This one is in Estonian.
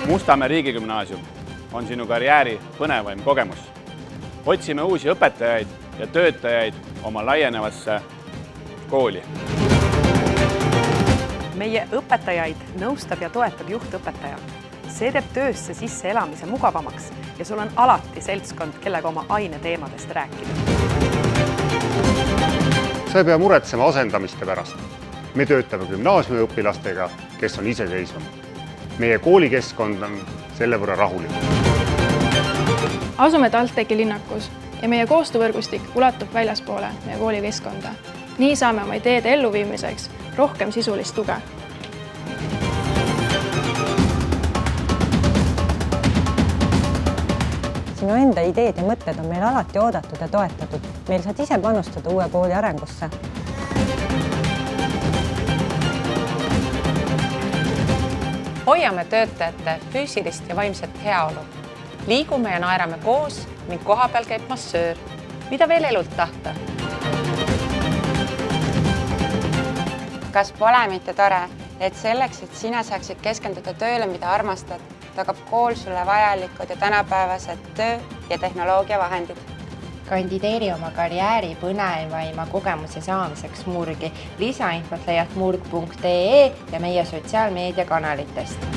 Mustamäe riigigümnaasium on sinu karjääri põnevaim kogemus. Otsime uusi õpetajaid ja töötajaid oma laienevasse kooli. Meie õpetajaid nõustab ja toetab juhtõpetaja. See teeb töösse sisse elamise mugavamaks ja sul on alati seltskond, kellega oma aineteemadest rääkida. Sa ei pea muretsema asendamiste pärast. Me töötame gümnaasiumiõpilastega, kes on iseseisvamad. Meie koolikeskkond on selle võrra rahulik. Asume TalTechi linnakus ja meie koostöövõrgustik ulatub väljaspoole meie koolikeskkonda. Nii saame oma ideede elluviimiseks rohkem sisulist tuge. Sinu enda ideed ja mõtted on meil alati oodatud ja toetatud. Meil saad ise panustada uue kooli arengusse. Hoiame töötajate füüsilist ja vaimset heaolu. Liigume ja naerame koos ning kohapeal käib massöör. Mida veel elult tahta? Kas pole mitte tore, et selleks, et sina saaksid keskenduda tööle, mida armastad, tagab kool sulle vajalikud ja tänapäevased töö- ja tehnoloogiavahendid? Kandideeri oma karjääri põnevaima kogemuse saamiseks Murgi. Lisainfot leiad murg.ee ja meie sotsiaalmeediakanalitest.